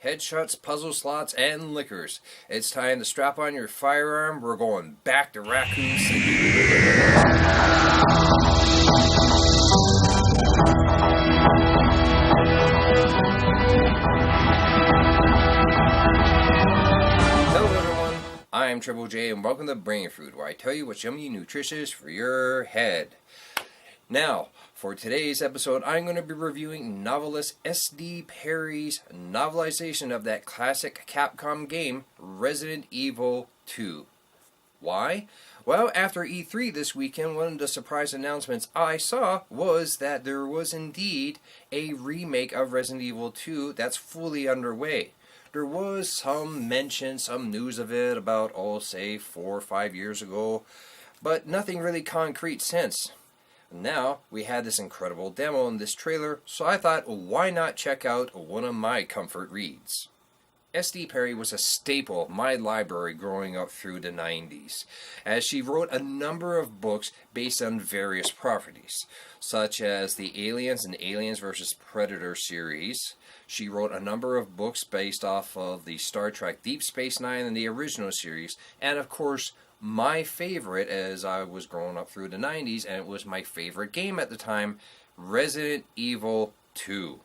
headshots, puzzle slots, and liquors. It's time to strap on your firearm. We're going back to Raccoon City. Hello everyone, I'm Triple J and welcome to Brain Food, where I tell you what's yummy and nutritious for your head. Now, for today's episode, I'm going to be reviewing novelist S.D. Perry's novelization of that classic Capcom game, Resident Evil 2. Why? Well, after E3 this weekend, one of the surprise announcements I saw was that there was indeed a remake of Resident Evil 2 that's fully underway. There was some mention, some news of it about, say 4 or 5 years ago, but nothing really concrete since. Now, we had this incredible demo in this trailer, so I thought, why not check out one of my comfort reads? S.D. Perry was a staple of my library growing up through the 90s, as she wrote a number of books based on various properties, such as the Aliens and Aliens vs. Predator series. She wrote a number of books based off of the Star Trek Deep Space Nine and the original series, and of course, my favorite as I was growing up through the 90s, and it was my favorite game at the time, Resident Evil 2.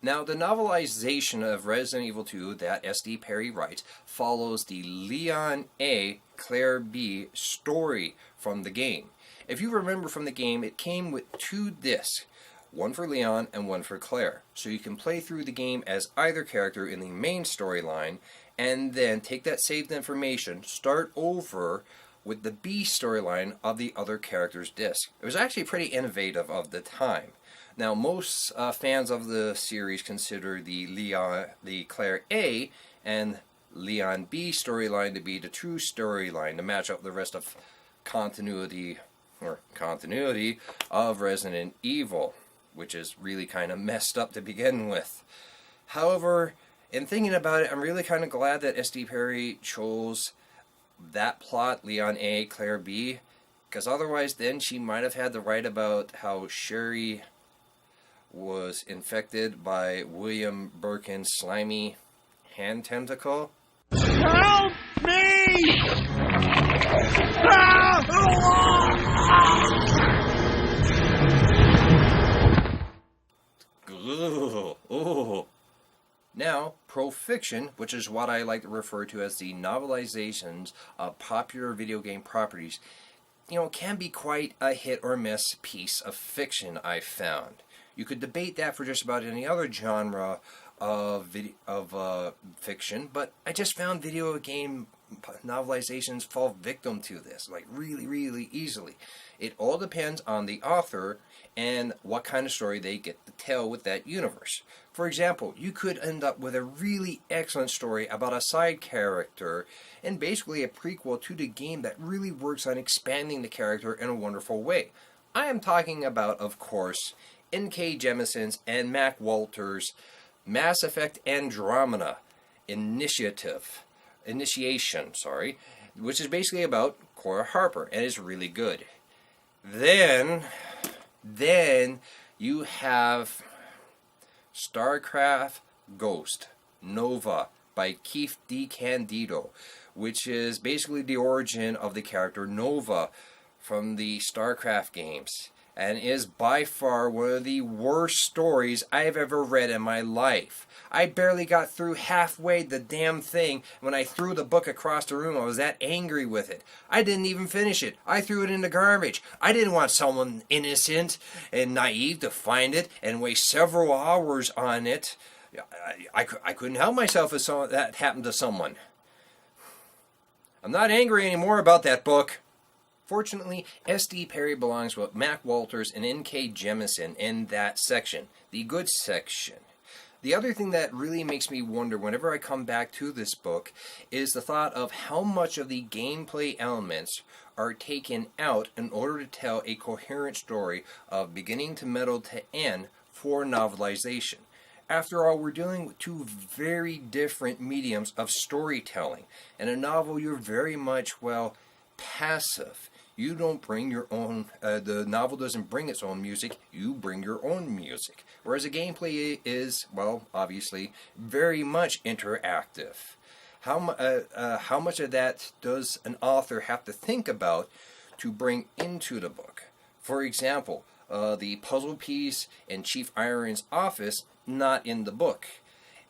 Now, the novelization of Resident Evil 2 that S.D. Perry writes follows the Leon A, Claire B story from the game. If you remember from the game, it came with 2 discs, one for Leon and one for Claire. So you can play through the game as either character in the main storyline, and then take that saved information, start over with the B storyline of the other character's disc. It was actually pretty innovative of the time. Now, most fans of the series consider the Claire A and Leon B storyline to be the true storyline to match up the rest of continuity of Resident Evil, which is really kind of messed up to begin with. However, in thinking about it, I'm really kind of glad that S.D. Perry chose that plot, Leon A, Claire B, because otherwise then she might have had to write about how Sherry was infected by William Birkin's slimy hand tentacle. Help me! Oh. Now, pro-fiction, which is what I like to refer to as the novelizations of popular video game properties, can be quite a hit or miss piece of fiction, I've found. You could debate that for just about any other genre of fiction, but I just found video game novelizations fall victim to this, like really, really easily. It all depends on the author and what kind of story they get to tell with that universe. For example, you could end up with a really excellent story about a side character and basically a prequel to the game that really works on expanding the character in a wonderful way. I am talking about, of course, N.K. Jemisin's and Mac Walters' Mass Effect Andromeda Initiation, which is basically about Cora Harper and is really good. Then you have StarCraft Ghost Nova by Keith DeCandido, which is basically the origin of the character Nova from the StarCraft games, and is by far one of the worst stories I've ever read in my life. I barely got through halfway the damn thing when I threw the book across the room. I was that angry with it. I didn't even finish it. I threw it in the garbage. I didn't want someone innocent and naive to find it and waste several hours on it. I couldn't help myself if that happened to someone. I'm not angry anymore about that book. Fortunately, S.D. Perry belongs with Mac Walters and N.K. Jemisin in that section, the good section. The other thing that really makes me wonder whenever I come back to this book is the thought of how much of the gameplay elements are taken out in order to tell a coherent story of beginning to middle to end for novelization. After all, we're dealing with 2 very different mediums of storytelling. In a novel, you're very much, passive. You don't bring your own, the novel doesn't bring its own music, you bring your own music. whereas the gameplay is, well, obviously, very much interactive. How much of that does an author have to think about to bring into the book? For example, the puzzle piece in Chief Iron's office, not in the book.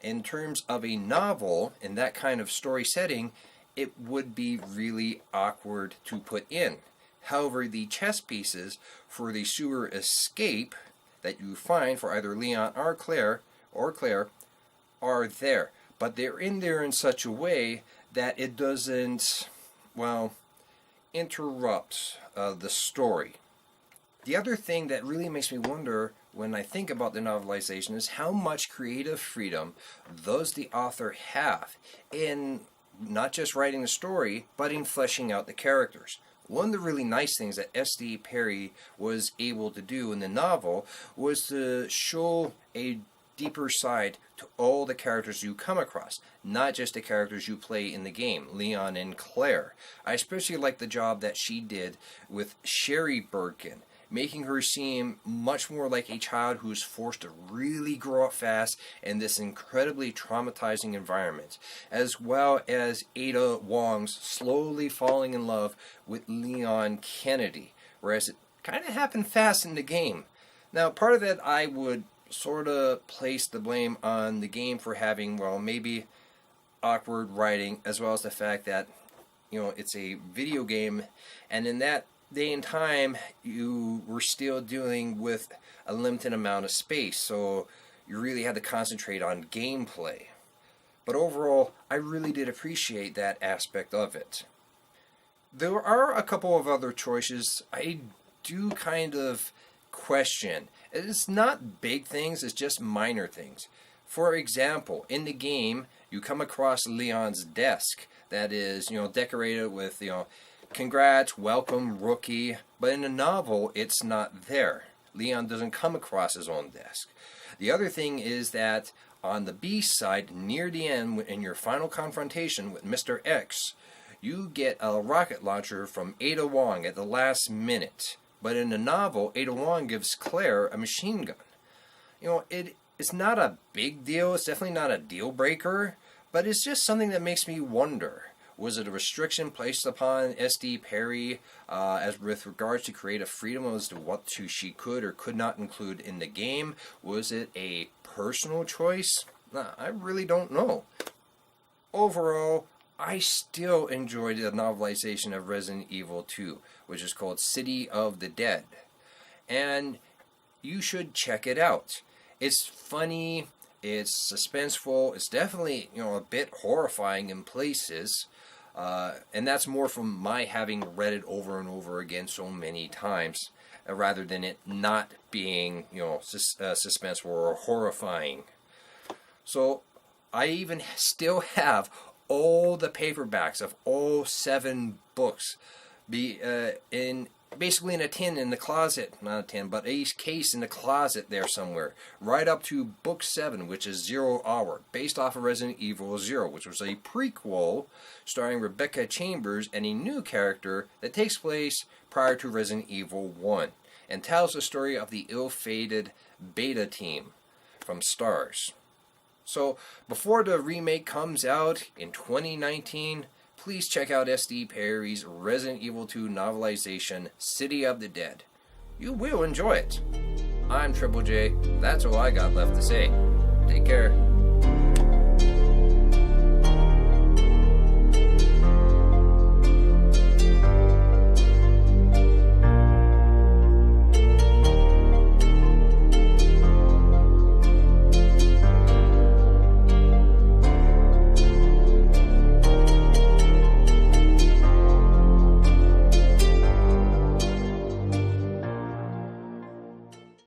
In terms of a novel, in that kind of story setting, it would be really awkward to put in. However, the chess pieces for the sewer escape that you find for either Leon or Claire are there. But they're in there in such a way that it doesn't, well, interrupt the story. The other thing that really makes me wonder when I think about the novelization is how much creative freedom does the author have in not just writing the story, but in fleshing out the characters. One of the really nice things that S.D. Perry was able to do in the novel was to show a deeper side to all the characters you come across, not just the characters you play in the game, Leon and Claire. I especially like the job that she did with Sherry Birkin, making her seem much more like a child who's forced to really grow up fast in this incredibly traumatizing environment, as well as Ada Wong's slowly falling in love with Leon Kennedy, whereas it kind of happened fast in the game. Now, part of that I would sort of place the blame on the game for having, well, maybe awkward writing, as well as the fact that, it's a video game, and in that day and time, you were still dealing with a limited amount of space, so you really had to concentrate on gameplay. But overall, I really did appreciate that aspect of it. There are a couple of other choices I do kind of question. It's not big things, it's just minor things. For example, in the game, you come across Leon's desk that is, decorated with, congrats, welcome, rookie. But in the novel, it's not there. Leon doesn't come across his own desk. The other thing is that on the B side, near the end, in your final confrontation with Mr. X, you get a rocket launcher from Ada Wong at the last minute. But in the novel, Ada Wong gives Claire a machine gun. It's not a big deal. It's definitely not a deal breaker. But it's just something that makes me wonder. Was it a restriction placed upon S.D. Perry as with regards to creative freedom as to what she could or could not include in the game? Was it a personal choice? I really don't know. Overall, I still enjoyed the novelization of Resident Evil 2, which is called City of the Dead. And you should check it out. It's funny, it's suspenseful, it's definitely, a bit horrifying in places. And that's more from my having read it over and over again so many times, rather than it not being, suspenseful or horrifying. So, I even still have all the paperbacks of all 7 books basically in a tin in the closet, not a tin, but a case in the closet there somewhere, right up to book 7, which is 0 Hour, based off of Resident Evil 0, which was a prequel starring Rebecca Chambers and a new character that takes place prior to Resident Evil 1, and tells the story of the ill-fated Beta team from STARS. So, before the remake comes out in 2019, please check out S.D. Perry's Resident Evil 2 novelization, City of the Dead. You will enjoy it. I'm Triple J. That's all I got left to say. Take care.